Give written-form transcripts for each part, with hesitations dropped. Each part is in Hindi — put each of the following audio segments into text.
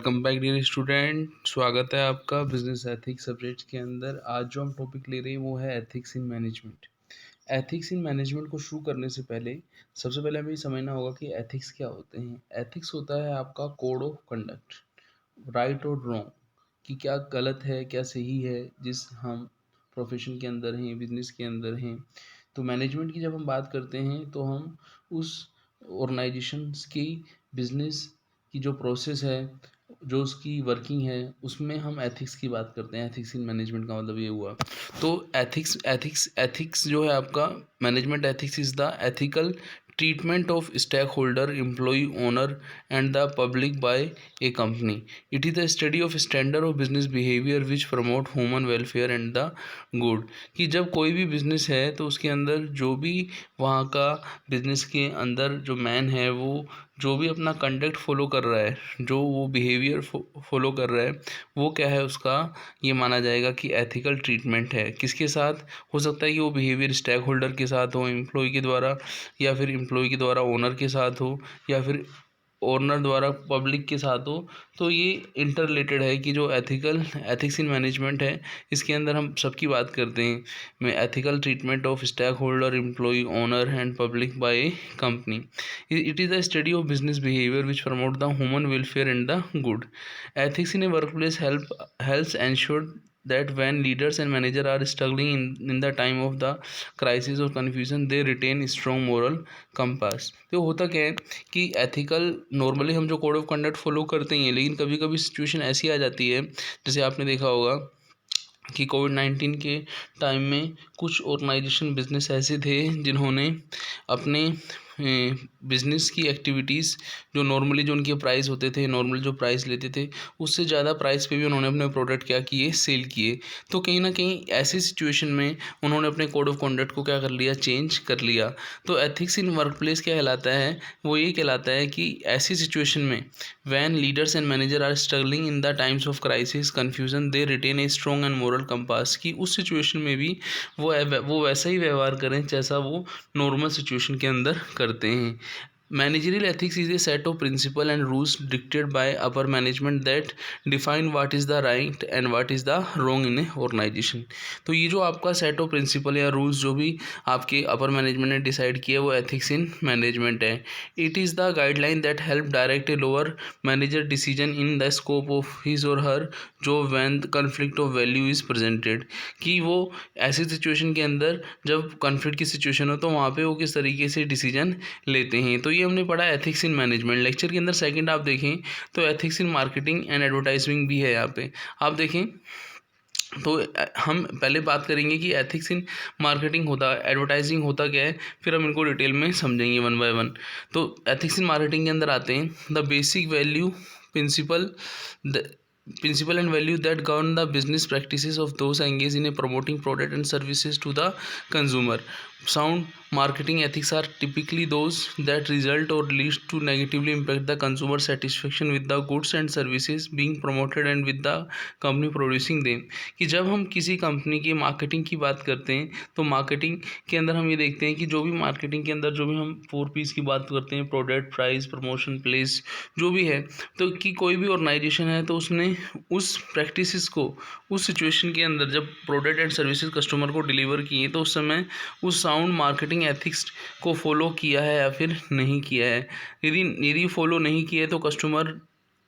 Welcome back dear student. स्वागत है आपका बिजनेस एथिक्स सब्जेक्ट के अंदर। आज जो हम टॉपिक ले रहे हैं वो है ethics in management. Ethics in management को शुरू करने से पहले सबसे पहले हमें ये समझना होगा कि एथिक्स क्या होते हैं। एथिक्स होता है आपका कोड ऑफ कंडक्ट, राइट और रॉन्ग, कि क्या गलत है क्या सही है जिस हम प्रोफेशन के अंदर हैं, बिजनेस के अंदर हैं। तो मैनेजमेंट की जब हम बात करते हैं तो हम उस ऑर्गेनाइजेशंस की बिजनेस की जो प्रोसेस है, जो उसकी वर्किंग है, उसमें हम एथिक्स की बात करते हैं। एथिक्स इन मैनेजमेंट का मतलब ये हुआ। तो एथिक्स जो है आपका management ethics is the ethical treatment of stakeholder, employee, owner and the public by a company. It is the study of standard of business behavior which promote human welfare and the good. कि जब कोई भी बिजनेस है तो उसके अंदर जो भी वहाँ का बिजनेस के अंदर जो मैन है वो जो भी अपना कंडक्ट फॉलो कर रहा है, जो वो बिहेवियर फॉलो कर रहा है, वो क्या है उसका ये माना जाएगा कि एथिकल ट्रीटमेंट है। किसके साथ हो सकता है कि वो बिहेवियर स्टेक होल्डर के साथ हो, एम्प्लॉय के द्वारा, या फिर एम्प्लॉय के द्वारा ओनर के साथ हो, या फिर ओनर द्वारा पब्लिक के साथ हो। तो ये इंटर रिलेटेड है कि जो एथिक्स इन मैनेजमेंट है इसके अंदर हम सबकी बात करते हैं। मैं ethical treatment of stakeholder, employ, owner and public by a company. It is the study of business behaviour which promote the human welfare and the good. Ethics in a workplace helps ensure that when leaders and managers are struggling in the time of the crisis or confusion, they retain strong moral compass. तो होता क्या है कि एथिकल नॉर्मली हम जो कोड ऑफ कंडक्ट फॉलो करते हैं, लेकिन कभी कभी सिचुएशन ऐसी आ जाती है, जैसे आपने देखा होगा कि कोविड-19 के टाइम में कुछ ऑर्गेनाइजेशन बिजनेस ऐसे थे जिन्होंने अपने बिजनेस की एक्टिविटीज़ जो नॉर्मली जो उनके प्राइस होते थे, नॉर्मल जो प्राइस लेते थे, उससे ज़्यादा प्राइस पे भी उन्होंने अपने प्रोडक्ट क्या किए, सेल किए। तो कहीं ना कहीं ऐसी सिचुएशन में उन्होंने अपने कोड ऑफ कंडक्ट को क्या कर लिया, चेंज कर लिया। तो एथिक्स इन वर्क प्लेस क्या कहलाता है, वो ये कहलाता है कि ऐसी सिचुएशन में when leaders and manager are struggling in the times of crisis confusion, they retain a strong and moral compass, कि उस सिचुएशन में भी वो वैसा ही व्यवहार करें जैसा वो नॉर्मल सिचुएशन के अंदर करते हैं। Managerial ethics is a set of principles and rules dictated by upper management that define what is the right and what is the wrong in a organization. तो ये जो आपका सेट ऑफ प्रिंसिपल या रूल्स जो भी आपके अपर मैनेजमेंट ने डिसाइड किया वो एथिक्स इन मैनेजमेंट है। It is the guideline that help direct a lower manager decision in the scope of his और हर जो when conflict of value is presented, कि वो ऐसी सिचुएशन के अंदर जब कॉन्फ्लिक्ट की सिचुएशन हो तो वहाँ पे वो किस तरीके से डिसीजन लेते हैं। तो ये हमने पढ़ा एथिक्स इन मैनेजमेंट। लेक्चर के अंदर सेकंड आप देखें तो ethics in marketing and advertising भी है। यहाँ पे आप देखें तो हम पहले बात करेंगे कि एथिक्स इन मार्केटिंग होता है, एडवर्टाइजिंग होता क्या है, फिर हम इनको डिटेल में समझेंगे वन बाय वन। तो एथिक्स इन मार्केटिंग के अंदर आते हैं the basic value principle and value that govern the business practices of those engaged in a promoting product and services to the consumer. Sound marketing ethics are typically those that result or lead to negatively impact the consumer satisfaction with the goods and services being promoted and with the company producing them. कि जब हम किसी कंपनी की मार्केटिंग की बात करते हैं तो मार्केटिंग के अंदर हम ये देखते हैं कि जो भी मार्केटिंग के अंदर जो भी हम 4 P's की बात करते हैं, प्रोडक्ट, प्राइस, प्रमोशन, प्लेस, जो भी है, तो कि कोई भी ऑर्गेनाइजेशन है तो उसने उस प्रैक्टिसेस को उस सिचुएशन के अंदर जब प्रोडक्ट एंड सर्विसेज कस्टमर को डिलीवर किए तो उस समय उस साउंड मार्केटिंग एथिक्स को फॉलो किया है या फिर नहीं किया है। यदि फॉलो नहीं किया है तो कस्टमर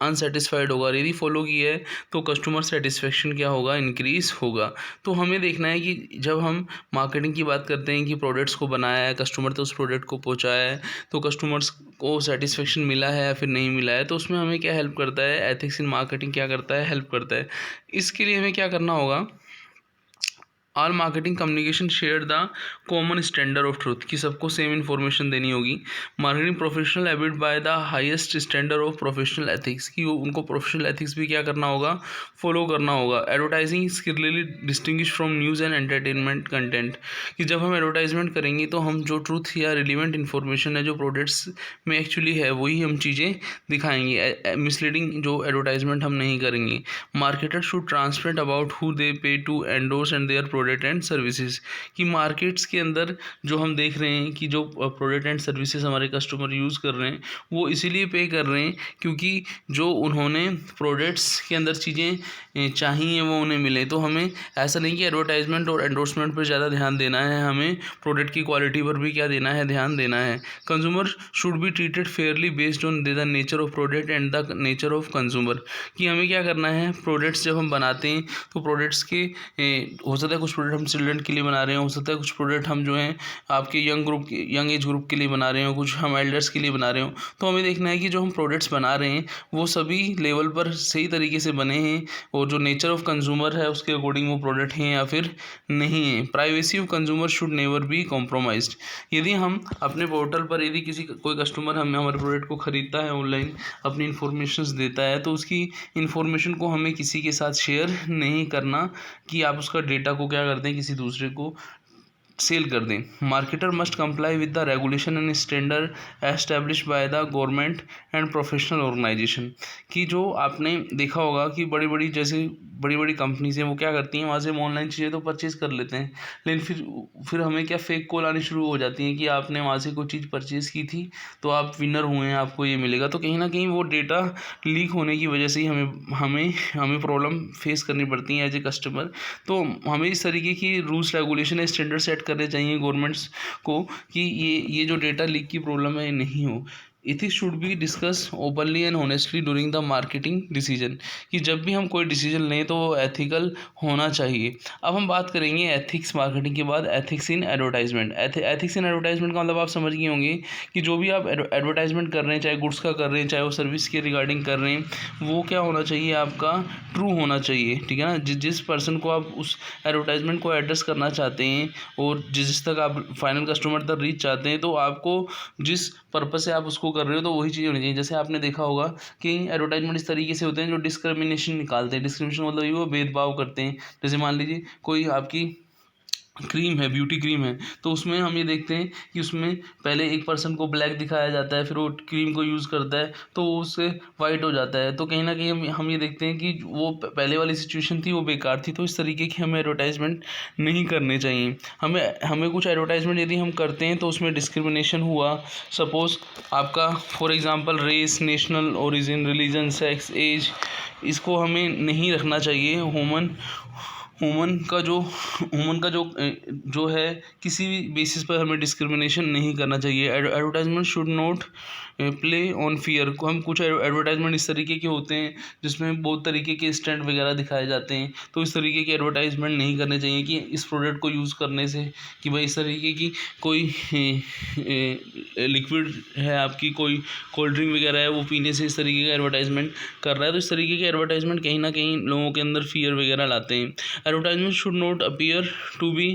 अनसेटिस्फाइड होगा, यदि फॉलो किया है तो कस्टमर सेटिस्फेक्शन क्या होगा, इंक्रीज होगा। तो हमें देखना है कि जब हम मार्केटिंग की बात करते हैं कि प्रोडक्ट्स को बनाया है कस्टमर तो उस प्रोडक्ट को पहुंचाया है, तो कस्टमर्स को सेटिस्फेक्शन मिला है या फिर नहीं मिला है, तो उसमें हमें क्या हेल्प करता है, एथिक्स इन मार्केटिंग क्या करता है, हेल्प करता है। इसके लिए हमें क्या करना होगा, all marketing communication share the common standard of truth, कि सबको सेम इन्फॉर्मेशन देनी होगी। Marketing professional abide by the highest standard of professional ethics, कि उनको प्रोफेशनल एथिक्स भी क्या करना होगा, फॉलो करना होगा। Advertising is clearly distinguish from news and entertainment content, कि जब हम एडवर्टाइजमेंट करेंगे तो हम जो ट्रूथ या रिलीवेंट इन्फॉर्मेशन है जो प्रोडक्ट्स में एक्चुअली है वही हम चीज़ें दिखाएंगे, मिसलीडिंग जो एडवर्टाइजमेंट हम नहीं करेंगे। Marketer should transparent about who they pay to endorse and their product and services. कि मार्केट्स के अंदर जो हम देख रहे हैं कि जो प्रोडक्ट एंड सर्विसेज हमारे कस्टमर यूज़ कर रहे हैं वो इसीलिए पे कर रहे हैं क्योंकि जो उन्होंने प्रोडक्ट्स के अंदर चीज़ें चाहिए वो उन्हें मिले। तो हमें ऐसा नहीं कि एडवर्टाइजमेंट और एंडोर्समेंट पर ज़्यादा ध्यान देना है, हमें प्रोडक्ट की क्वालिटी पर भी क्या देना है, ध्यान देना है। Consumer should be treated Fairlie based on the nature of product and the nature of consumer. कि हमें क्या करना है, प्रोडक्ट्स जब हम बनाते हैं तो प्रोडक्ट्स के हो सकता है कुछ प्रोडक्ट हम चिल्ड्रन के लिए बना रहे हैं, हो सकता है कुछ प्रोडक्ट हम जो हैं आपके यंग एज ग्रुप के लिए बना रहे हो, कुछ हम एल्डर्स के लिए बना रहे हो। तो हमें देखना है कि जो हम प्रोडक्ट्स बना रहे हैं वो सभी लेवल पर सही तरीके से बने हैं और जो नेचर ऑफ कंज्यूमर है उसके अकॉर्डिंग वो प्रोडक्ट हैं या फिर नहीं है। Privacy of consumer should never be compromised. यदि हम अपने पोर्टल पर यदि कोई कस्टमर हमें हमारे प्रोडक्ट को ख़रीदता है, ऑनलाइन अपनी इन्फॉर्मेशन देता है, तो उसकी इन्फॉर्मेशन को हमें किसी के साथ शेयर नहीं करना कि आप उसका डेटा को क्या करते हैं किसी दूसरे को सेल कर दें। Marketer must comply with the regulation and standard establish by the government and professional organisation. कि जो आपने देखा होगा कि बड़ी बड़ी कंपनीज हैं वो क्या करती हैं, वहाँ से हम ऑनलाइन चीज़ें तो परचेज़ कर लेते हैं, लेकिन फिर हमें क्या फेक कॉल आनी शुरू हो जाती हैं कि आपने वहाँ से कोई चीज़ परचेज़ की थी तो आप विनर हुए हैं, आपको ये मिलेगा। तो कहीं ना कहीं वो डेटा लीक होने की वजह से ही हमें प्रॉब्लम फेस करनी पड़ती है एज ए कस्टमर। तो हमें इस तरीके की रूल्स रेगुलेशन स्टैंडर्ड सेट करने चाहिए गवर्नमेंट्स को कि ये जो डेटा लीक की प्रॉब्लम है ये नहीं हो। Ethics should be discuss openly and honestly during the marketing decision. कि जब भी हम कोई डिसीजन लें तो वो एथिकल होना चाहिए। अब हम बात करेंगे एथिक्स मार्केटिंग के बाद ethics in advertisement. Ethics in advertisement का मतलब आप समझ गए होंगे कि जो भी आप एडवर्टाइजमेंट कर रहे हैं, चाहे गुड्स का कर रहे हैं चाहे वो सर्विस के रिगार्डिंग कर रहे हैं, वो क्या होना चाहिए, आपका ट्रू होना चाहिए। ठीक है ना। जिस पर्सन को आप उस एडवर्टाइजमेंट को एड्रेस करना चाहते हैं और जिस तक आप फाइनल कस्टमर तक रीच चाहते हैं, तो आपको जिस पर्पस से आप उसको कर रहे हो तो वही चीज़ होनी चाहिए। जैसे आपने देखा होगा कि एडवर्टाइजमेंट इस तरीके से होते हैं जो डिस्क्रिमिनेशन निकालते हैं। डिस्क्रिमिनेशन मतलब ये वो भेदभाव करते हैं। जैसे मान लीजिए कोई आपकी क्रीम है, ब्यूटी क्रीम है, तो उसमें हम ये देखते हैं कि उसमें पहले एक पर्सन को ब्लैक दिखाया जाता है, फिर वो क्रीम को यूज़ करता है तो वो उससे वाइट हो जाता है। तो कहीं ना कहीं हम ये देखते हैं कि वो पहले वाली सिचुएशन थी वो बेकार थी। तो इस तरीके की हमें एडवर्टाइजमेंट नहीं करने चाहिए। हमें कुछ एडवर्टाइजमेंट यदि हम करते हैं तो उसमें डिस्क्रिमिनेशन हुआ, सपोज़ आपका for example race, national origin, religion, sex, age, इसको हमें नहीं रखना चाहिए। ह्यूमन का जो है किसी भी बेसिस पर हमें डिस्क्रिमिनेशन नहीं करना चाहिए। Advertisement should not play on fear. को हम कुछ एडवर्टाइजमेंट इस तरीके के होते हैं जिसमें बहुत तरीके के स्टंट वगैरह दिखाए जाते हैं, तो इस तरीके के एडवर्टाइजमेंट नहीं करने चाहिए कि इस प्रोडक्ट को यूज़ करने से कि भाई इस तरीके की कोई लिक्विड है आपकी, कोई कोल्ड ड्रिंक वगैरह है वो पीने से इस तरीके का एडवर्टाइजमेंट कर रहा है। तो इस तरीके के एडवर्टाइजमेंट कहीं ना कहीं लोगों के अंदर फियर वगैरह लाते हैं। Advertisement should not appear to be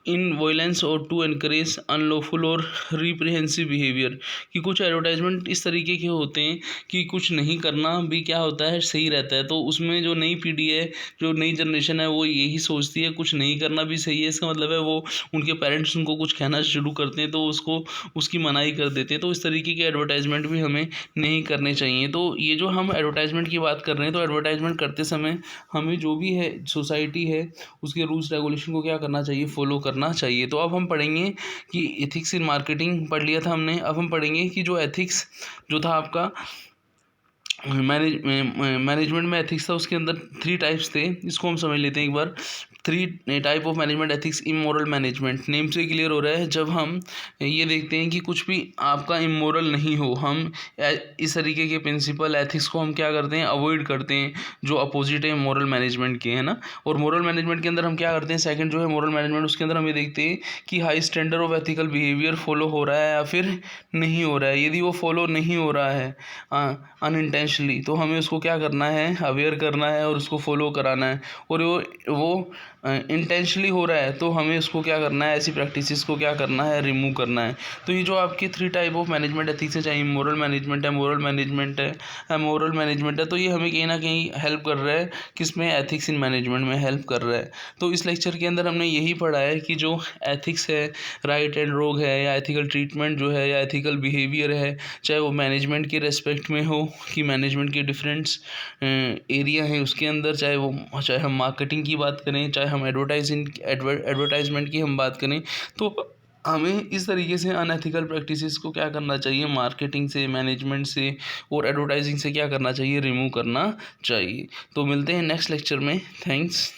in violence और टू एनकरेज अनलॉफुल और रिप्रीहेंसिव बिहेवियर। कि कुछ एडवर्टाइजमेंट इस तरीके के होते हैं कि कुछ नहीं करना भी क्या होता है, सही रहता है। तो उसमें जो नई पीढ़ी है, जो नई जनरेशन है, वो यही सोचती है कुछ नहीं करना भी सही है। इसका मतलब है वो उनके पेरेंट्स उनको कुछ कहना शुरू करते हैं तो उसकी मनाही कर देते हैं। तो इस तरीके के एडवर्टाइजमेंट भी हमें नहीं करने चाहिए। तो ये जो हम एडवर्टाइजमेंट की बात कर रहे हैं, तो एडवर्टाइजमेंट करते समय हमें जो भी है सोसाइटी है उसके रूल्स रेगुलेशन को क्या करना चाहिए, फॉलो करना चाहिए। तो अब हम पढ़ेंगे कि एथिक्स इन मार्केटिंग पढ़ लिया था हमने। अब हम पढ़ेंगे कि जो एथिक्स जो था आपका मैनेजमेंट में एथिक्स था, उसके अंदर 3 टाइप्स थे। इसको हम समझ लेते हैं एक बार। 3 type of management ethics. Immoral management, name से क्लियर हो रहा है जब हम ये देखते हैं कि कुछ भी आपका इमोरल नहीं हो, हम इस तरीके के प्रिंसिपल एथिक्स को हम क्या करते हैं, अवॉइड करते हैं, जो अपोजिट है मोरल मैनेजमेंट के, है ना। और मोरल मैनेजमेंट के अंदर हम क्या करते हैं, सेकंड जो है मोरल मैनेजमेंट, उसके अंदर हम ये देखते हैं कि high standard of ethical behaviour follow हो रहा है या फिर नहीं हो रहा है। यदि वो फॉलो नहीं हो रहा है अनइंटेंशनली, तो हमें उसको क्या करना है, अवेयर करना है और उसको फॉलो कराना है। और वो इंटेंशनली हो रहा है तो हमें उसको क्या करना है, ऐसी प्रैक्टिसेस को क्या करना है, रिमूव करना है। तो ये जो आपके 3 टाइप ऑफ मैनेजमेंट एथिक्स है, चाहे मोरल मैनेजमेंट है, मोरल मैनेजमेंट है, मोरल मैनेजमेंट है, तो ये हमें कहीं ना कहीं हेल्प कर रहा है, किसमें, एथिक्स इन मैनेजमेंट में हेल्प कर रहा है। तो इस लेक्चर के अंदर हमने यही पढ़ा है कि जो एथिक्स है, राइट एंड रॉन्ग है, या एथिकल ट्रीटमेंट जो है, या एथिकल बिहेवियर है, चाहे वो मैनेजमेंट के रेस्पेक्ट में हो कि मैनेजमेंट के डिफरेंट्स एरिया हैं उसके अंदर, चाहे हम मार्केटिंग की बात करें, चाहे हम एडवर्टाइजमेंट की हम बात करें, तो हमें इस तरीके से अनएथिकल प्रैक्टिसेस को क्या करना चाहिए, मार्केटिंग से, मैनेजमेंट से और एडवर्टाइजिंग से क्या करना चाहिए, रिमूव करना चाहिए। तो मिलते हैं नेक्स्ट लेक्चर में। थैंक्स।